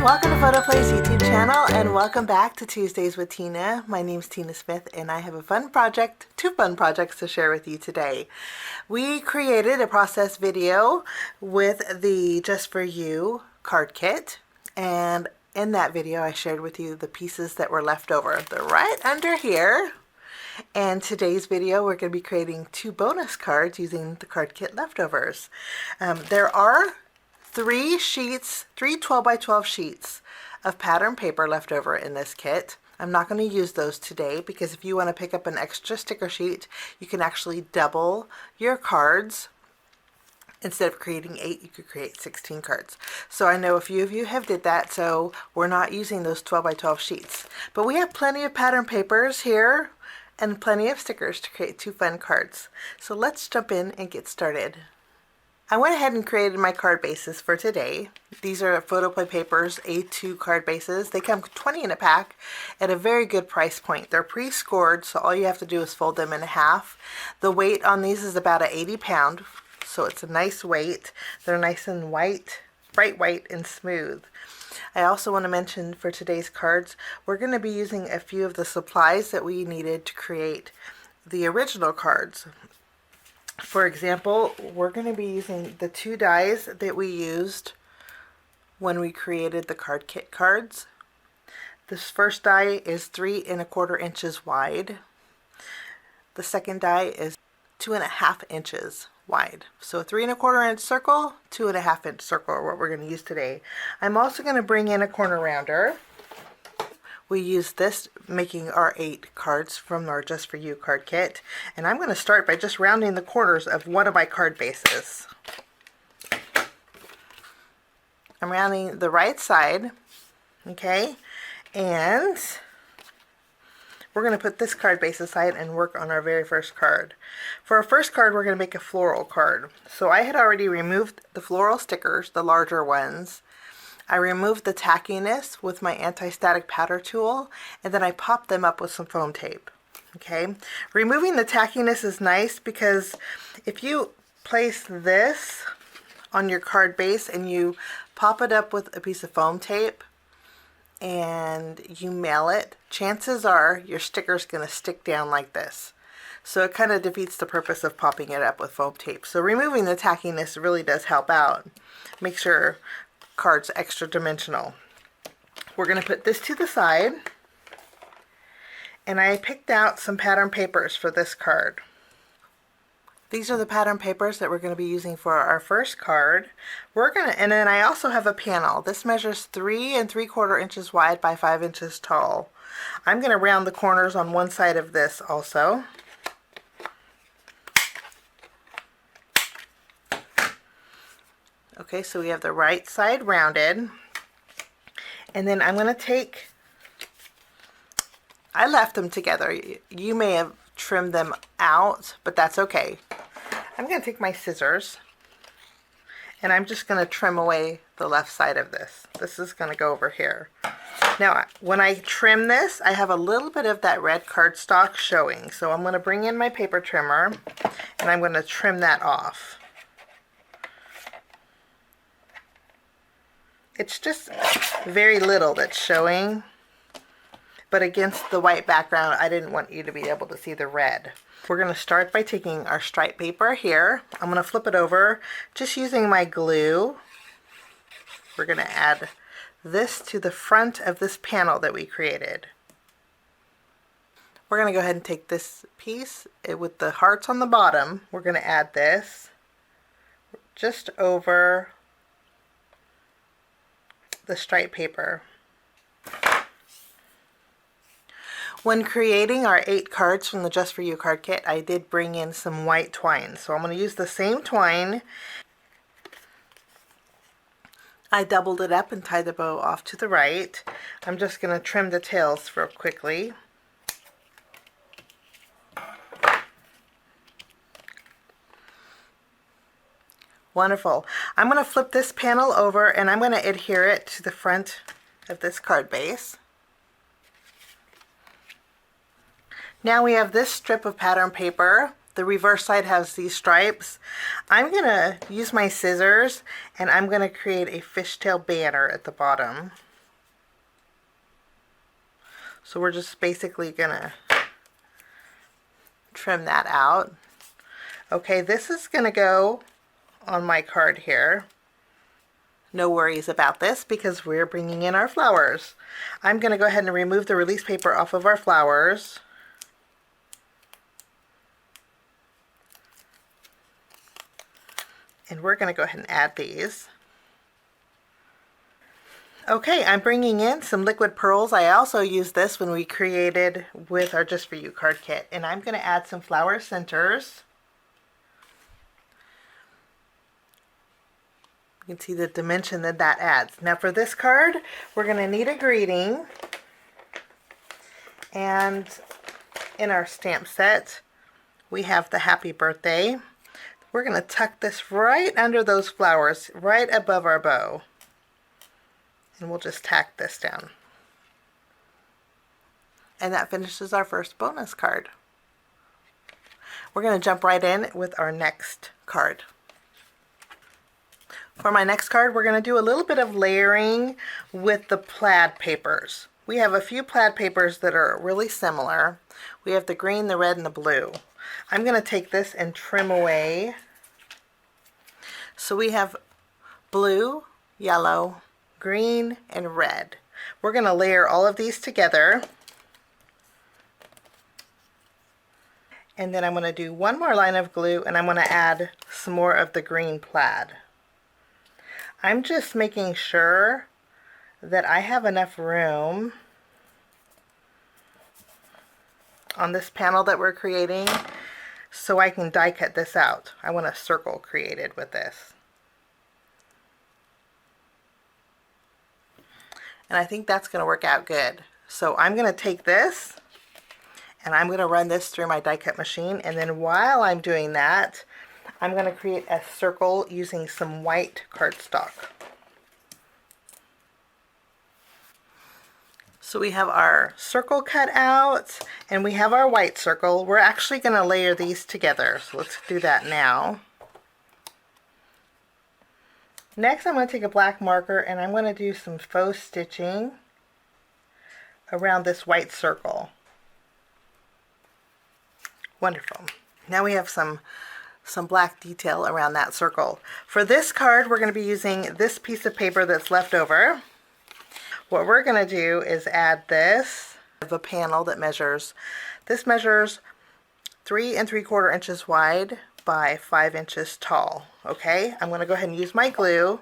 Welcome to Photoplay's YouTube channel and welcome back to Tuesdays with Tina. My name's Tina Smith and I have a fun project, two fun projects to share with you today. We created a process video with the Just For You card kit, and in that video I shared with you the pieces that were left over. They're right under here. And today's video we're going to be creating two bonus cards using the card kit leftovers. There are three 12 by 12 sheets of pattern paper left over in this kit. I'm not going to use those today because if you want to pick up an extra sticker sheet, you can actually double your cards. Instead of creating 8, you could create 16 cards. So I know a few of you have did that, so we're not using those 12 by 12 sheets. But we have plenty of pattern papers here and plenty of stickers to create two fun cards. So let's jump in and get started. I went ahead and created my card bases for today. These are Photoplay Paper's A2 card bases. They come 20 in a pack at a very good price point. They're pre-scored, so all you have to do is fold them in half. The weight on these is about 80 pounds, so it's a nice weight. They're nice and white, bright white and smooth. I also want to mention for today's cards, we're going to be using a few of the supplies that we needed to create the original cards. For example, we're going to be using the two dies that we used when we created the card kit cards. This first die is 3 1/4 inches wide. The second die is 2.5 inches wide. So a 3 1/4 inch circle, 2.5 inch circle are what we're going to use today. I'm also going to bring in a corner rounder. We use this making our 8 cards from our Just For You card kit. And I'm going to start by just rounding the corners of one of my card bases. I'm rounding the right side, okay? And we're going to put this card base aside and work on our very first card. For our first card, we're going to make a floral card. So I had already removed the floral stickers, the larger ones. I removed the tackiness with my anti-static powder tool, and then I popped them up with some foam tape. Okay, removing the tackiness is nice because if you place this on your card base and you pop it up with a piece of foam tape and you mail it, chances are your sticker's going to stick down like this. So it kind of defeats the purpose of popping it up with foam tape. So removing the tackiness really does help out. Make sure cards extra dimensional. We're going to put this to the side, and I picked out some pattern papers for this card. These are the pattern papers that we're going to be using for our first card. And then I also have a panel. This measures 3 3/4 inches wide by 5 inches tall. I'm going to round the corners on one side of this also. Okay, so we have the right side rounded, and then I'm going to take, I left them together. You may have trimmed them out, but that's okay. I'm going to take my scissors, and I'm just going to trim away the left side of this. This is going to go over here. Now, when I trim this, I have a little bit of that red cardstock showing, so I'm going to bring in my paper trimmer, and I'm going to trim that off. It's just very little that's showing, but against the white background, I didn't want you to be able to see the red. We're going to start by taking our stripe paper here. I'm going to flip it over, just using my glue. We're going to add this to the front of this panel that we created. We're going to go ahead and take this piece with the hearts on the bottom. We're going to add this just over the stripe paper. When creating our 8 cards from the Just For You card kit, I did bring in some white twine. So I'm going to use the same twine. I doubled it up and tied the bow off to the right. I'm just going to trim the tails real quickly. Wonderful. I'm going to flip this panel over and I'm going to adhere it to the front of this card base. Now we have this strip of pattern paper. The reverse side has these stripes. I'm going to use my scissors and I'm going to create a fishtail banner at the bottom. So we're just basically gonna trim that out. Okay, this is gonna go on my card here. No worries about this because we're bringing in our flowers. I'm gonna go ahead and remove the release paper off of our flowers. And we're gonna go ahead and add these. Okay, I'm bringing in some liquid pearls. I also used this when we created with our Just For You card kit. And I'm going to add some flower centers. You can see the dimension that that adds. Now for this card, we're going to need a greeting. And in our stamp set, we have the happy birthday. We're going to tuck this right under those flowers, right above our bow. And we'll just tack this down. And that finishes our first bonus card. We're going to jump right in with our next card. For my next card, we're going to do a little bit of layering with the plaid papers. We have a few plaid papers that are really similar. We have the green, the red, and the blue. I'm going to take this and trim away. So we have blue, yellow, green, and red. We're going to layer all of these together. And then I'm going to do one more line of glue, and I'm going to add some more of the green plaid. I'm just making sure that I have enough room on this panel that we're creating so I can die cut this out. I want a circle created with this. And I think that's going to work out good. So I'm going to take this and I'm going to run this through my die cut machine, and then while I'm doing that, I'm going to create a circle using some white cardstock. So we have our circle cut out and we have our white circle. We're actually going to layer these together. So let's do that now. Next, I'm going to take a black marker and I'm going to do some faux stitching around this white circle. Wonderful. Now we have some black detail around that circle. For this card, we're going to be using this piece of paper that's left over. What we're going to do is add this, a panel that measures, this measures 3 3/4 inches wide by 5 inches tall. Okay, I'm going to go ahead and use my glue.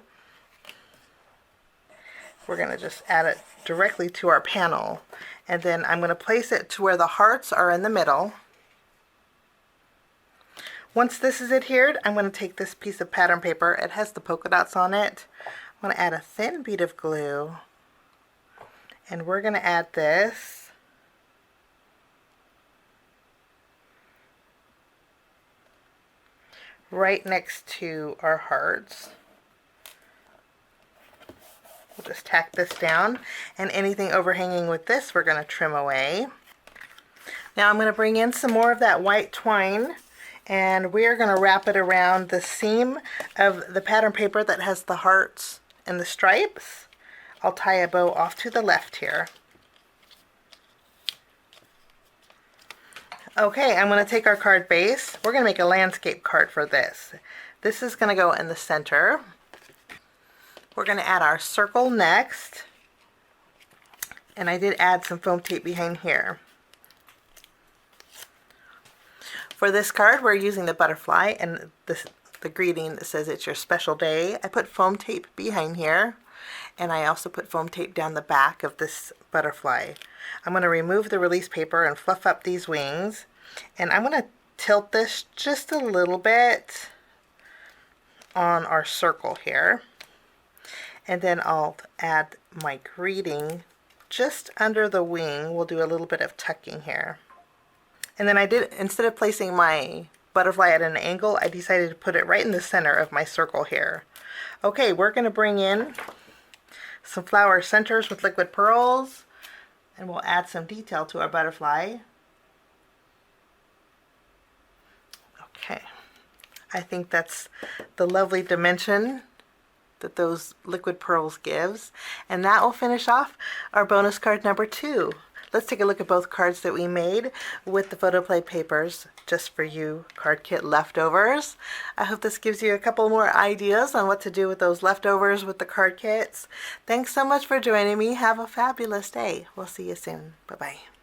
We're going to just add it directly to our panel, and then I'm going to place it to where the hearts are in the middle. Once this is adhered, I'm going to take this piece of pattern paper. It has the polka dots on it. I'm going to add a thin bead of glue, and we're going to add this. Right next to our hearts. We'll just tack this down, and anything overhanging with this we're going to trim away. Now I'm going to bring in some more of that white twine, and we're going to wrap it around the seam of the pattern paper that has the hearts and the stripes. I'll tie a bow off to the left here. Okay, I'm going to take our card base. We're going to make a landscape card for this. This is going to go in the center. We're going to add our circle next. And I did add some foam tape behind here. For this card, we're using the butterfly and the greeting that says it's your special day. I put foam tape behind here, and I also put foam tape down the back of this butterfly. I'm going to remove the release paper and fluff up these wings, and I'm going to tilt this just a little bit on our circle here, and then I'll add my greeting just under the wing. We'll do a little bit of tucking here. And then I did, instead of placing my butterfly at an angle, I decided to put it right in the center of my circle here. Okay, we're going to bring in some flower centers with liquid pearls, and we'll add some detail to our butterfly. Okay, I think that's the lovely dimension that those liquid pearls gives, and that will finish off our bonus card number 2. let's take a look at both cards that we made with the Photoplay papers just for you card kit leftovers. I hope this gives you a couple more ideas on what to do with those leftovers with the card kits. Thanks so much for joining me. Have a fabulous day. We'll see you soon. Bye-bye.